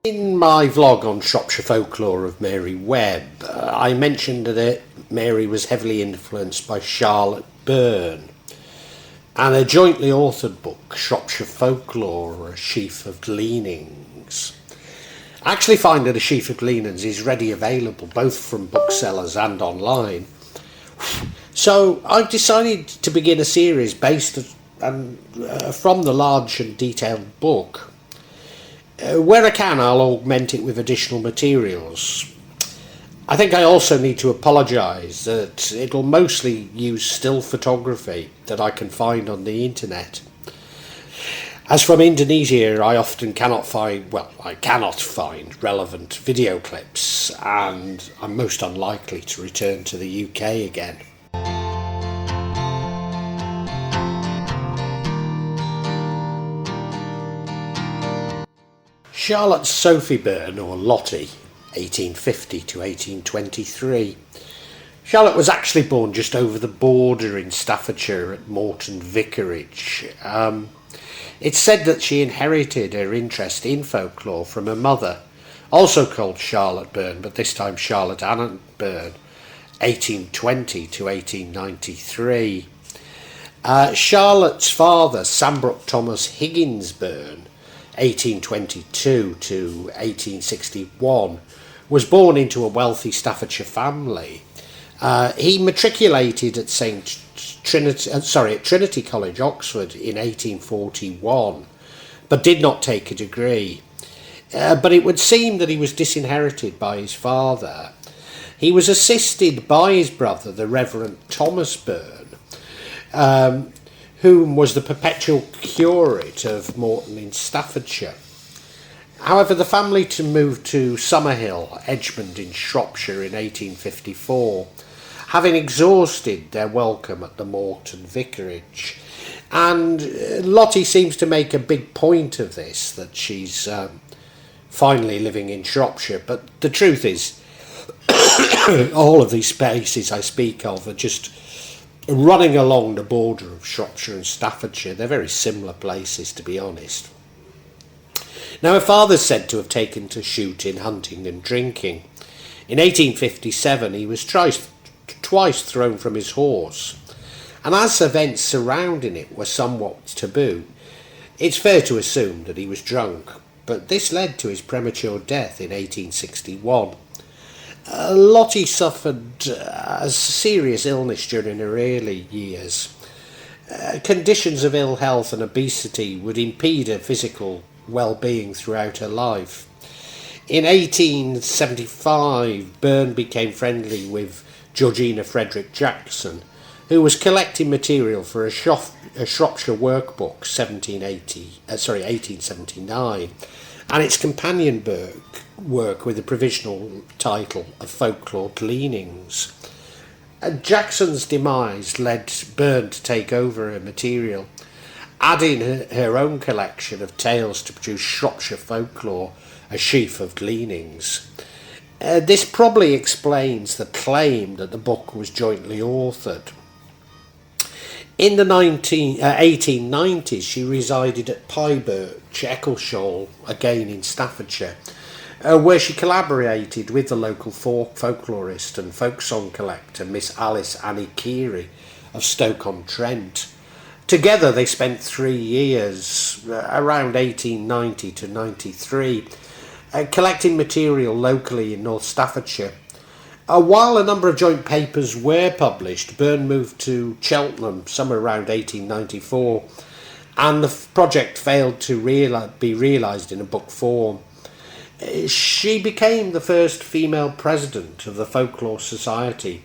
In my vlog on Shropshire Folklore of Mary Webb, I mentioned that Mary was heavily influenced by Charlotte Burne, and a jointly authored book, Shropshire Folklore, A Sheaf of Gleanings. I actually find that A Sheaf of Gleanings is ready available both from booksellers and online. So I've decided to begin a series based from the large and detailed book. Where I can, I'll augment it with additional materials. I think I also need to apologise that it'll mostly use still photography that I can find on the internet. As from Indonesia, I cannot find relevant video clips, and I'm most unlikely to return to the UK again. Charlotte Sophie Burne, or Lottie, 1850 to 1823. Charlotte was actually born just over the border in Staffordshire at Morton Vicarage. It's said that she inherited her interest in folklore from her mother, also called Charlotte Burne, but this time Charlotte Ann Burne, 1820 to 1893. Charlotte's father, Sambrook Thomas Higgins Burne, 1822 to 1861, was born into a wealthy Staffordshire family. He matriculated at Trinity College, Oxford, in 1841, but did not take a degree. But it would seem that he was disinherited by his father. He was assisted by his brother, the Reverend Thomas Burne, whom was the perpetual curate of Morton in Staffordshire. However, the family moved to Summerhill, Edgemond in Shropshire in 1854, having exhausted their welcome at the Morton Vicarage. And Lottie seems to make a big point of this, that she's finally living in Shropshire. But the truth is, all of these spaces I speak of are just running along the border of Shropshire and Staffordshire. They're very similar places, to be honest. Now, her father's said to have taken to shooting, hunting and drinking. In 1857 he was twice thrown from his horse, and as events surrounding it were somewhat taboo, it's fair to assume that he was drunk, but this led to his premature death in 1861. Lottie suffered a serious illness during her early years. Conditions of ill health and obesity would impede her physical well-being throughout her life. In 1875, Burne became friendly with Georgina Frederick Jackson, who was collecting material for a Shropshire workbook, 1879, and its companion work with the provisional title of Folklore Gleanings. Jackson's demise led Burne to take over her material, adding her own collection of tales to produce Shropshire Folklore, A Sheaf of Gleanings. This probably explains the claim that the book was jointly authored. In the 1890s, she resided at Pyebirch, Eccleshall, again in Staffordshire, where she collaborated with the local folklorist and folk song collector Miss Alice Annie Keary of Stoke-on-Trent. Together they spent 3 years, around 1890 to 93, collecting material locally in North Staffordshire. While a number of joint papers were published, Burne moved to Cheltenham somewhere around 1894, and the project failed to be realised in a book form. She became the first female president of the Folklore Society,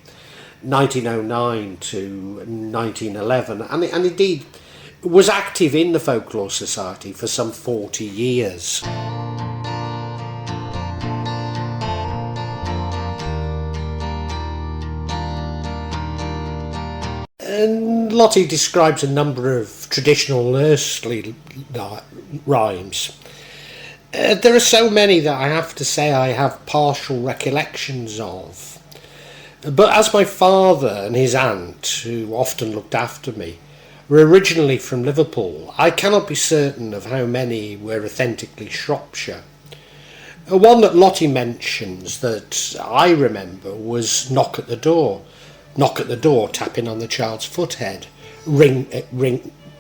1909 to 1911, and indeed was active in the Folklore Society for some 40 years. And Lottie describes a number of traditional nursery rhymes. There are so many that I have to say I have partial recollections of. But as my father and his aunt, who often looked after me, were originally from Liverpool, I cannot be certain of how many were authentically Shropshire. One that Lottie mentions that I remember was knock at the door, tapping on the child's foothead, ring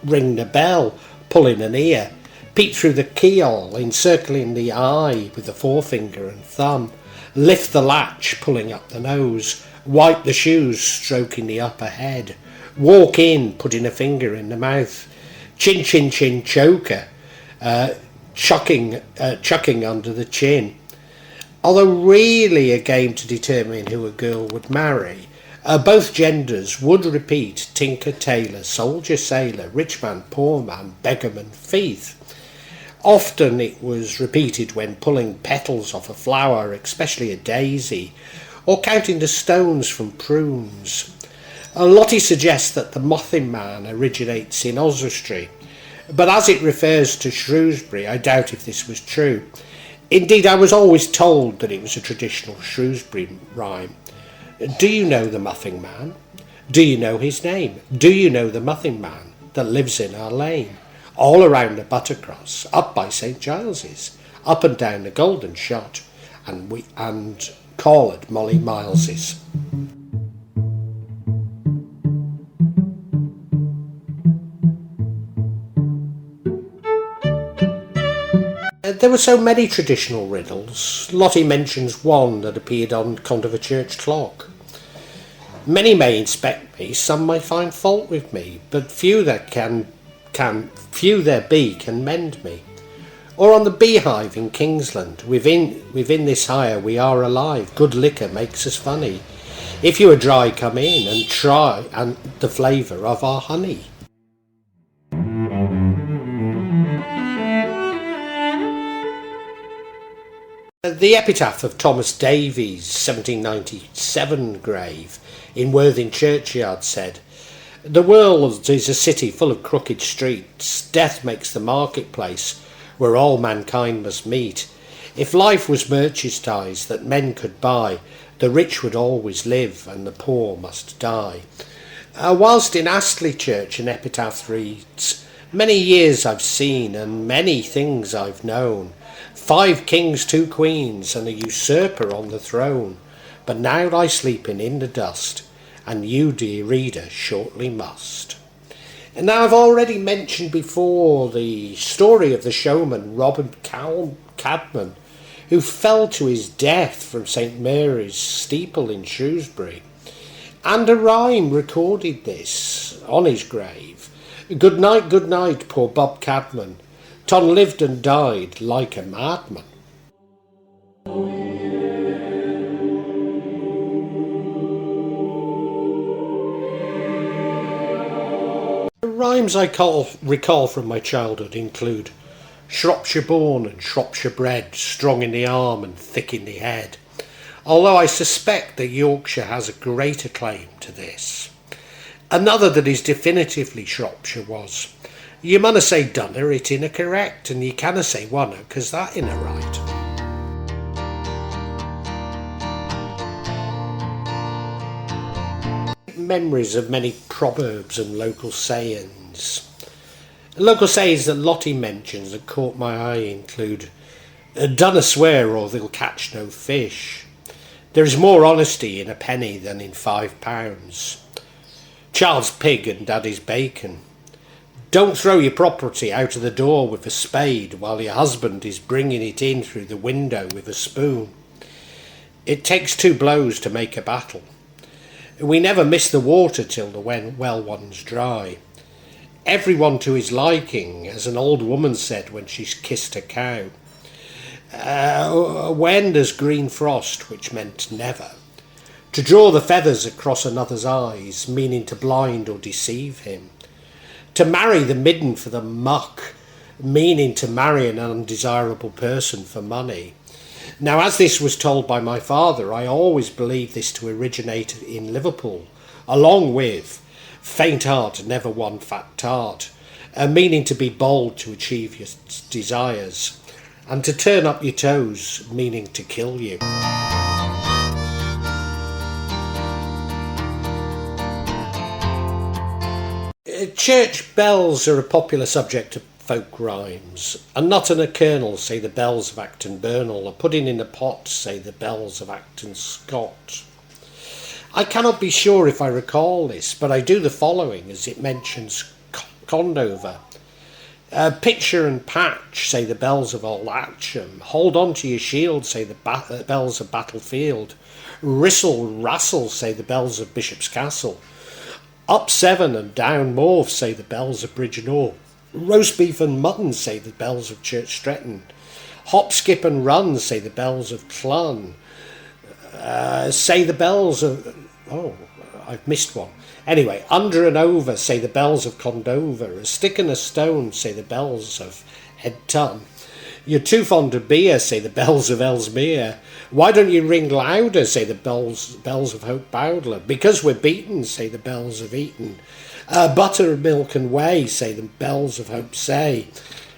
the bell, pulling an ear, peep through the keyhole, encircling the eye with the forefinger and thumb, lift the latch, pulling up the nose, wipe the shoes, stroking the upper head, walk in, putting a finger in the mouth, chin chin chin choker, chucking under the chin. Although really a game to determine who a girl would marry, both genders would repeat tinker, tailor, soldier, sailor, rich man, poor man, beggarman, thief. Often it was repeated when pulling petals off a flower, especially a daisy, or counting the stones from prunes. Lottie suggests that the Muffin Man originates in Oswestry, but as it refers to Shrewsbury, I doubt if this was true. Indeed, I was always told that it was a traditional Shrewsbury rhyme. Do you know the Muffin Man? Do you know his name? Do you know the Muffin Man that lives in our lane? All around the Buttercross, up by St Giles's, up and down the Golden Shot, and call it Molly Miles's. There were so many traditional riddles. Lottie mentions one that appeared on Condover church clock. Many may inspect me, some may find fault with me, but few there be can mend me. Or on the beehive in Kingsland, within this hire we are alive, good liquor makes us funny. If you are dry, come in and try and the flavour of our honey. The epitaph of Thomas Davies' 1797 grave in Worthing churchyard said, "The world is a city full of crooked streets. Death makes the marketplace where all mankind must meet. If life was merchandise that men could buy, the rich would always live and the poor must die." Whilst in Astley Church an epitaph reads, "Many years I've seen and many things I've known. 5 kings, 2 queens, and a usurper on the throne. But now lie sleeping in the dust, and you, dear reader, shortly must." And now I've already mentioned before the story of the showman Robert Cadman, who fell to his death from St Mary's steeple in Shrewsbury. And a rhyme recorded this on his grave. Good night, poor Bob Cadman. Ton lived and died like a madman." The rhymes I recall from my childhood include Shropshire born and Shropshire bred, strong in the arm and thick in the head, although I suspect that Yorkshire has a greater claim to this. Another that is definitively Shropshire was, "You munna say dunna, it inna correct, and you canna say wanna, 'cause that inna right." Memories of many proverbs and local sayings. Local sayings that Lottie mentions that caught my eye include, "Dunna swear or they'll catch no fish." "There is more honesty in a penny than in £5. "Child's pig and daddy's bacon." "Don't throw your property out of the door with a spade while your husband is bringing it in through the window with a spoon." "It takes 2 blows to make a battle." "We never miss the water till the well one's dry." "Everyone to his liking," as an old woman said when she's kissed a cow. "When there's green frost," which meant never. "To draw the feathers across another's eyes," meaning to blind or deceive him. "To marry the midden for the muck," meaning to marry an undesirable person for money. Now, as this was told by my father, I always believed this to originate in Liverpool, along with "faint heart never won fat tart," meaning to be bold to achieve your desires, and "to turn up your toes," meaning to kill you. Church bells are a popular subject folk rhymes. A nut and a kernel, say the bells of Acton Burnell. A pudding in a pot, say the bells of Acton Scott. I cannot be sure if I recall this, but I do the following as it mentions Condover. Pitcher and patch, say the bells of Old Atcham. Hold on to your shield, say the bells of Battlefield. Ristle, rassle, say the bells of Bishop's Castle. Up seven and down Morve, say the bells of Bridgenorth. Roast beef and mutton, say the bells of Church Stretton. Hop, skip and run, say the bells of Clun. Say the bells of... Oh, I've missed one. Anyway, under and over, say the bells of Condover. A stick and a stone, say the bells of Headton. You're too fond of beer, say the bells of Ellesmere. Why don't you ring louder, say the bells of Hope Bowdler. Because we're beaten, say the bells of Eton. Butter, milk and whey, say the bells of Hope Say.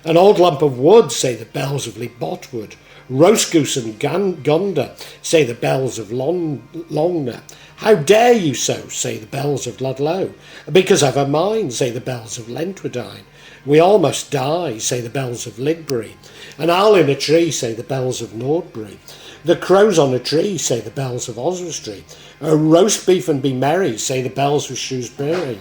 An old lump of wood, say the bells of Lee Botwood. Roast goose and gander, say the bells of Longner. How dare you so, say the bells of Ludlow. Because I've a mind, say the bells of Lentwardine. We all must die, say the bells of Lidbury. An owl in a tree, say the bells of Nordbury. The crows on a tree, say the bells of Oswestry. Roast beef and be merry, say the bells of Shrewsbury.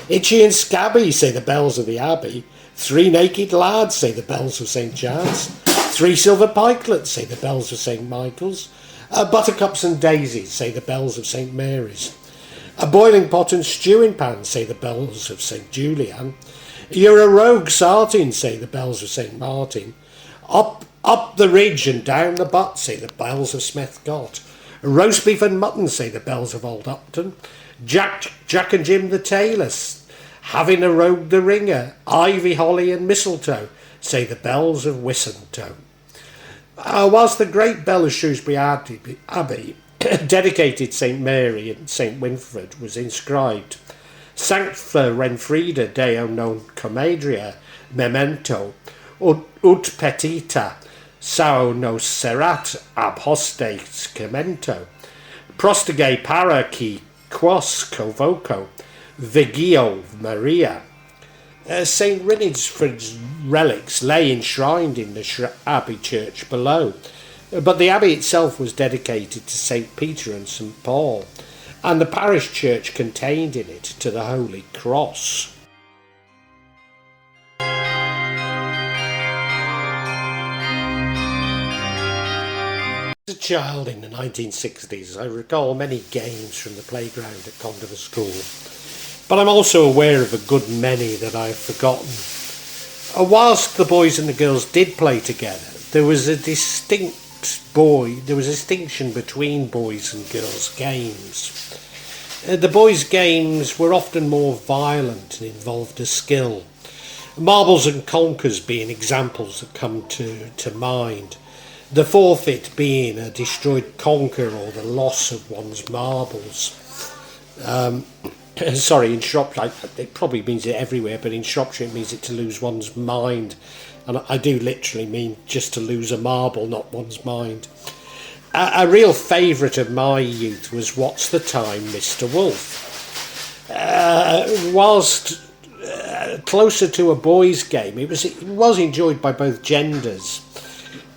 Itchy and scabby, say the bells of the Abbey. Three naked lads, say the bells of St. Chad's. Three silver pikelets, say the bells of St. Michael's. Buttercups and daisies, say the bells of St. Mary's. A boiling pot and stewing pan, say the bells of St. Julian. You're a rogue sartin, say the bells of St. Martin. Up the ridge and down the butt, say the bells of Smethcott. Roast beef and mutton, say the bells of Old Upton. Jack and Jim the tailors, having a rogue the ringer. Ivy, holly and mistletoe, say the bells of Wissentoe. Whilst the great bell of Shrewsbury Abbey, dedicated St. Mary and St. Winfred, was inscribed Sancta Renfrida Deo non comadria memento ut petita sao nos serat ab hostes commento prostige para qui quos convoco vigio Maria. St. Rinidfred's relics lay enshrined in the Abbey church below, but the abbey itself was dedicated to St. Peter and St. Paul, and the parish church contained in it to the Holy Cross. As a child in the 1960s, I recall many games from the playground at Condover School, but I'm also aware of a good many that I've forgotten. Whilst the boys and the girls did play together, there was a distinction between boys and girls' games. The boys' games were often more violent and involved a skill. Marbles and conkers being examples that come to mind. The forfeit being a destroyed conker or the loss of one's marbles. Sorry, in Shropshire, it probably means it everywhere, but in Shropshire it means it to lose one's mind. And I do literally mean just to lose a marble, not one's mind. A real favourite of my youth was What's the Time, Mr. Wolf. Whilst closer to a boys' game, it was enjoyed by both genders.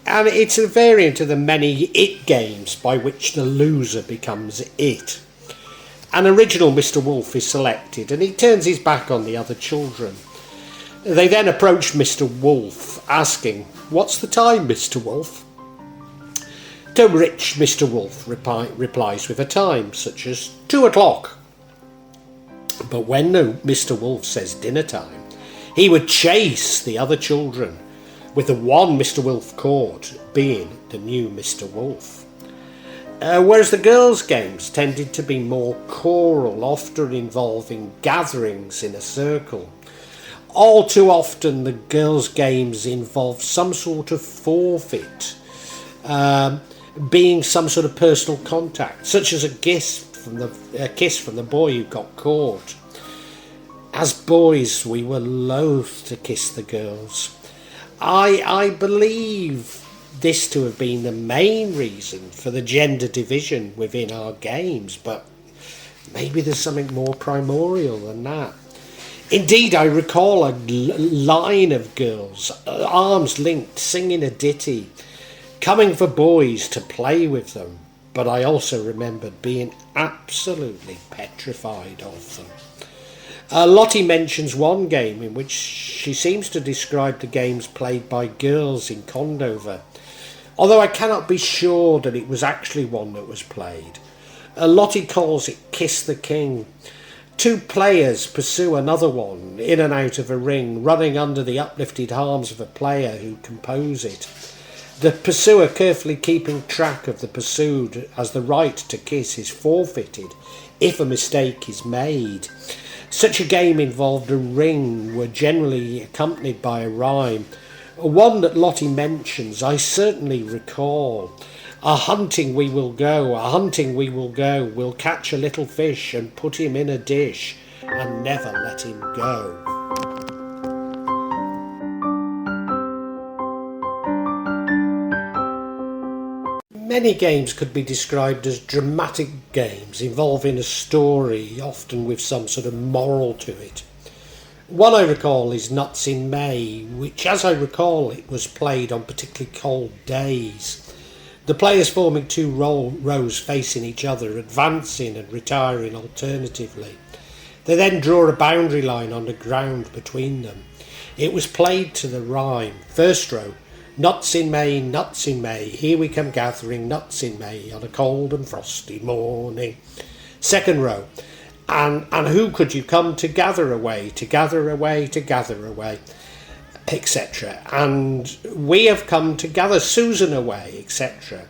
And it's a variant of the many it games by which the loser becomes it. An original Mr. Wolf is selected and he turns his back on the other children. They then approach Mr. Wolf asking, "What's the time, Mr. Wolf?" To which Mr. Wolf replies with a time, such as 2 o'clock. But when Mr. Wolf says dinner time, he would chase the other children, with the one Mr. Wolf caught being the new Mr. Wolf. Whereas the girls' games tended to be more choral, often involving gatherings in a circle. All too often the girls' games involved some sort of forfeit, being some sort of personal contact, such as a kiss from the boy who got caught. As boys, we were loath to kiss the girls. I believe this to have been the main reason for the gender division within our games, but maybe there's something more primordial than that. Indeed, I recall a line of girls, arms linked, singing a ditty, coming for boys to play with them, but I also remembered being absolutely petrified of them. Lottie mentions one game in which she seems to describe the games played by girls in Condover, although I cannot be sure that it was actually one that was played. Lottie calls it Kiss the King. Two players pursue another one in and out of a ring, running under the uplifted arms of a player who compose it. The pursuer carefully keeping track of the pursued, as the right to kiss is forfeited if a mistake is made. Such a game involved a ring, were generally accompanied by a rhyme. One that Lottie mentions I certainly recall. A hunting we will go, a hunting we will go, we'll catch a little fish and put him in a dish and never let him go. Many games could be described as dramatic games involving a story, often with some sort of moral to it. One I recall is Nuts in May, which, as I recall, it was played on particularly cold days. The players forming two rows facing each other, advancing and retiring alternatively. They then draw a boundary line on the ground between them. It was played to the rhyme. First row, nuts in May, here we come gathering nuts in May on a cold and frosty morning. Second row, and who could you come to gather away, etc. And we have come to gather Susan away, etc.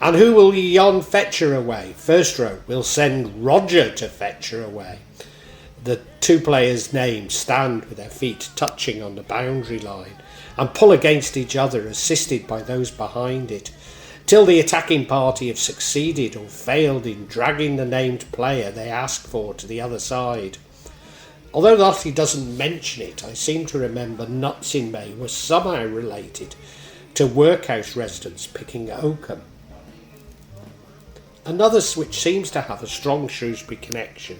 And who will yon fetch her away? First row, we'll send Roger to fetch her away. The two players' names stand with their feet touching on the boundary line and pull against each other, assisted by those behind it, till the attacking party have succeeded or failed in dragging the named player they ask for to the other side. Although Lottie doesn't mention it, I seem to remember Nuts in May was somehow related to workhouse residents picking oakum. Another which seems to have a strong Shrewsbury connection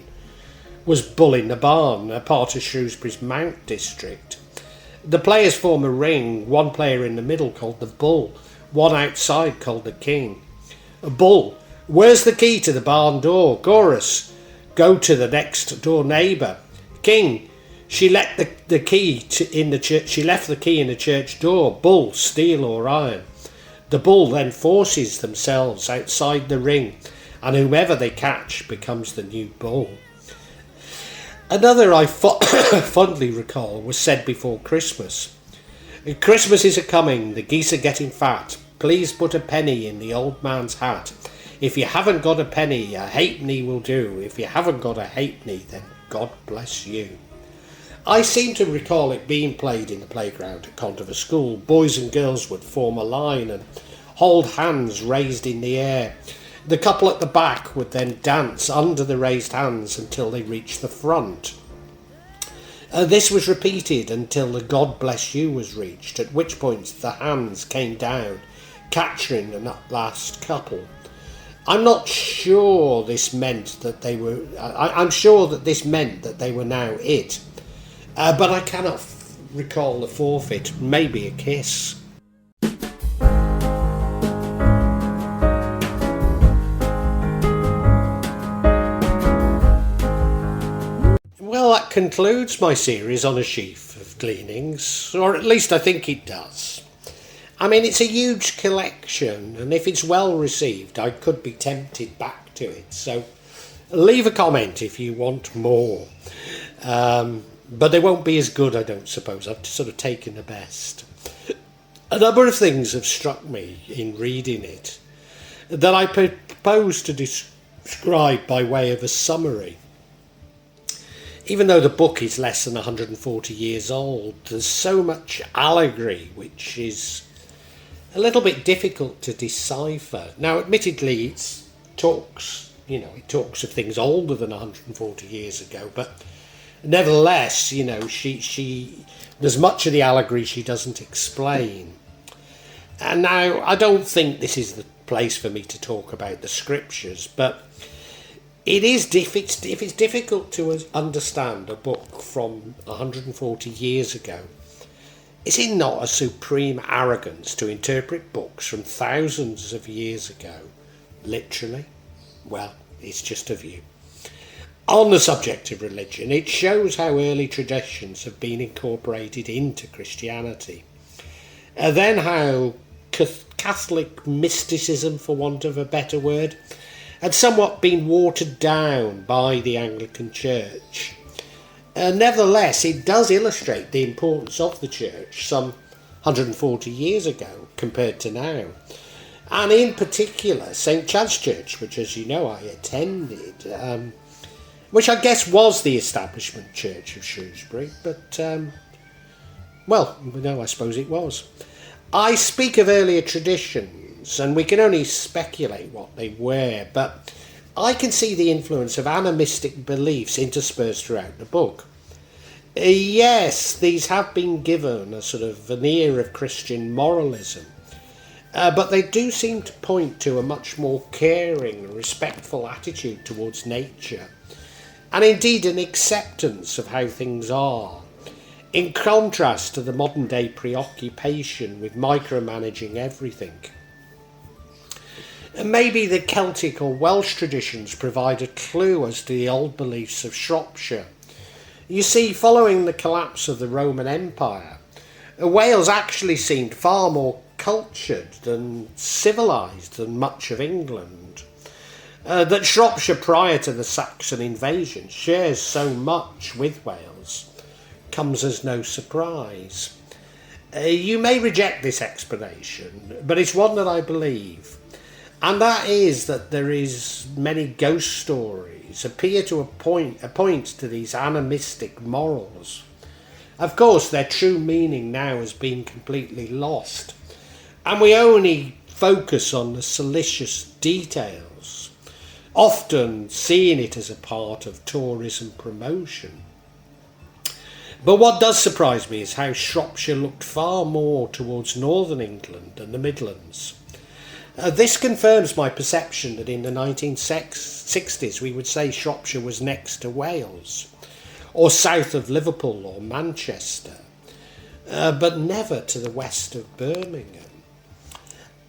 was Bull in the Barn, a part of Shrewsbury's Mount district. The players form a ring, one player in the middle called the Bull, one outside called the King. A Bull, where's the key to the barn door? Chorus, go to the next door neighbour. King, she left the key in the church door. Bull, steel or iron. The bull then forces themselves outside the ring, and whomever they catch becomes the new bull. Another I fondly recall was said before Christmas. Christmas is a-coming, the geese are getting fat. Please put a penny in the old man's hat. If you haven't got a penny, a halfpenny will do. If you haven't got a halfpenny, then God bless you. I seem to recall it being played in the playground at Condover School. Boys and girls would form a line and hold hands raised in the air. The couple at the back would then dance under the raised hands until they reached the front. This was repeated until the God bless you was reached, at which point the hands came down, capturing the last couple. I'm not sure this meant that they were... I'm sure that this meant that they were now it. But I cannot recall the forfeit. Maybe a kiss. Well, that concludes my series on a sheaf of gleanings, or at least I think it does. I mean, it's a huge collection, and if it's well received, I could be tempted back to it. So leave a comment if you want more. But they won't be as good, I don't suppose. I've sort of taken the best. A number of things have struck me in reading it that I propose to describe by way of a summary. Even though the book is less than 140 years old, there's so much allegory which is a little bit difficult to decipher. Now, admittedly, it talks of things older than 140 years ago, but nevertheless, she there's much of the allegory she doesn't explain. And now, I don't think this is the place for me to talk about the scriptures, but If it's difficult to understand a book from 140 years ago, is it not a supreme arrogance to interpret books from thousands of years ago literally? Well, it's just a view. On the subject of religion, it shows how early traditions have been incorporated into Christianity. Then how Catholic mysticism, for want of a better word, had somewhat been watered down by the Anglican Church. Nevertheless, it does illustrate the importance of the Church some 140 years ago compared to now. And in particular, St Chad's Church, which, as you know, I attended, which I guess was the establishment church of Shrewsbury, but, well, no, I suppose it was. I speak of earlier traditions, and we can only speculate what they were, but I can see the influence of animistic beliefs interspersed throughout the book. Yes, these have been given a sort of veneer of Christian moralism, but they do seem to point to a much more caring and respectful attitude towards nature, and indeed an acceptance of how things are, in contrast to the modern day preoccupation with micromanaging everything. And maybe the Celtic or Welsh traditions provide a clue as to the old beliefs of Shropshire. You see, following the collapse of the Roman Empire, Wales actually seemed far more cultured and civilised than much of England. That Shropshire prior to the Saxon invasion shares so much with Wales comes as no surprise. You may reject this explanation, but it's one that I believe, and that is that there is many ghost stories appear to point to these animistic morals. Of course, their true meaning now has been completely lost, and we only focus on the salacious details, often seeing it as a part of tourism promotion. But what does surprise me is how Shropshire looked far more towards northern England and the Midlands. This confirms my perception that in the 1960s we would say Shropshire was next to Wales, or south of Liverpool or Manchester, but never to the west of Birmingham.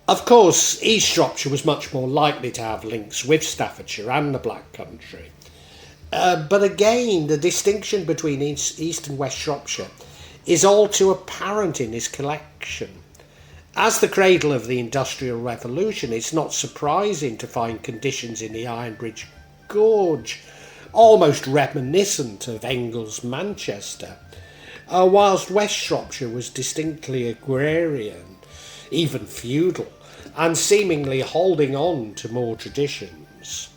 Of course, East Shropshire was much more likely to have links with Staffordshire and the Black Country. But again, the distinction between East and West Shropshire is all too apparent in this collection. As the cradle of the Industrial Revolution, it's not surprising to find conditions in the Iron Bridge Gorge almost reminiscent of Engels' Manchester, whilst West Shropshire was distinctly agrarian, even feudal, and seemingly holding on to more traditions.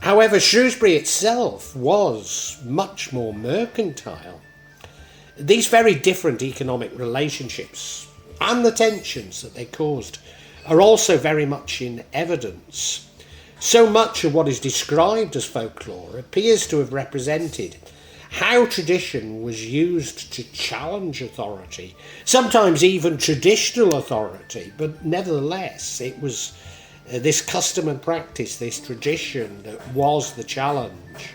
However, Shrewsbury itself was much more mercantile. These very different economic relationships and the tensions that they caused are also very much in evidence. So much of what is described as folklore appears to have represented how tradition was used to challenge authority, sometimes even traditional authority, but nevertheless it was this custom and practice, this tradition that was the challenge.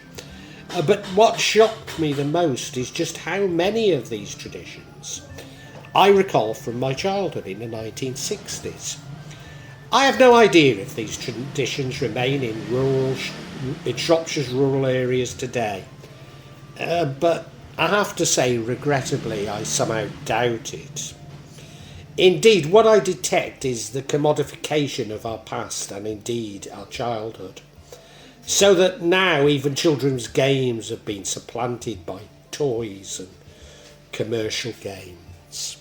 But what shocked me the most is just how many of these traditions I recall from my childhood in the 1960s. I have no idea if these traditions remain in Shropshire's rural areas today, but I have to say, regrettably, I somehow doubt it. Indeed, what I detect is the commodification of our past and indeed our childhood, so that now even children's games have been supplanted by toys and commercial games.